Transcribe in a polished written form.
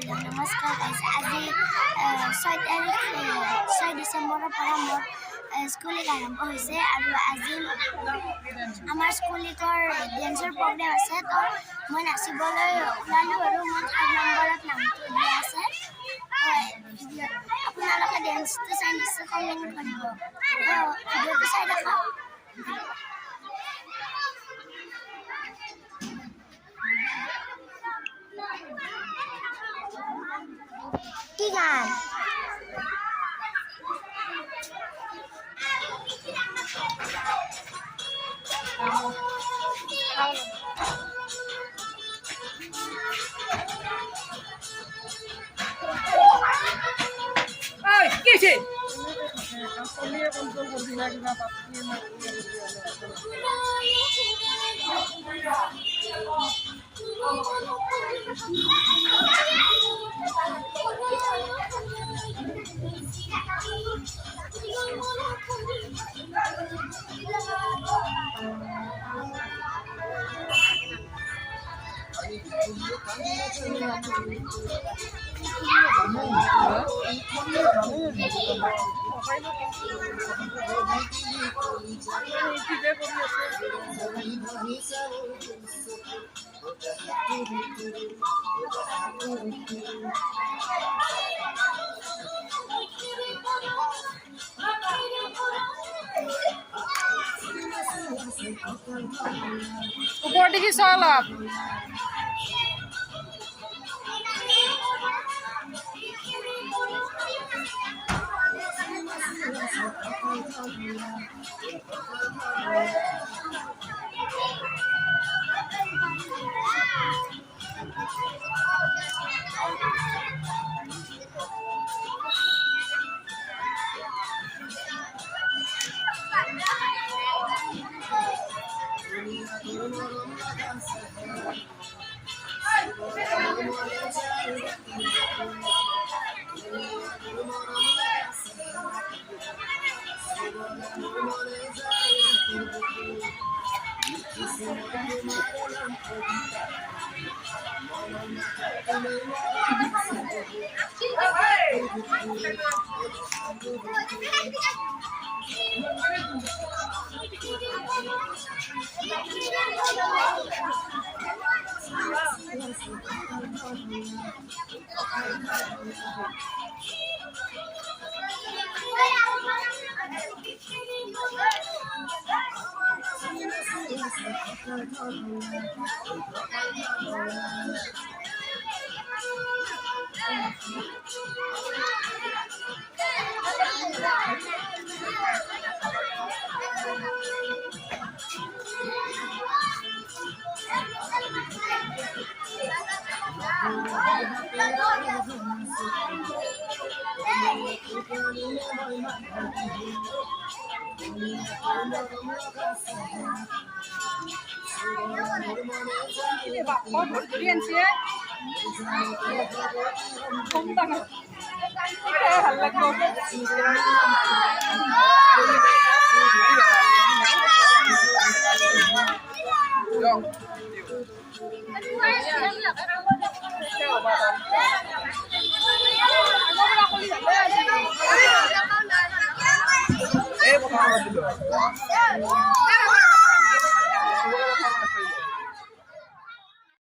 নমস্কাৰ গাইজ। আজি 6 ডিচেম্বৰৰ পৰা মোৰ স্কুল আৰম্ভ হৈছে আৰু আজি আমাৰ স্কুলৰ ডেন্সৰ প্ৰগ্ৰেম আছে। তো মই নাচিবলৈ ওলালোঁ আৰু মই 8 নম্বৰত নামটো দিয়া আছে। আপোনালোকে ডেন্সটো চাই নিশ্চয় কমেণ্ট কৰিব। ভিডিঅ'টো চাই থাকক। কি গান? উপর দিকে চলক Eh,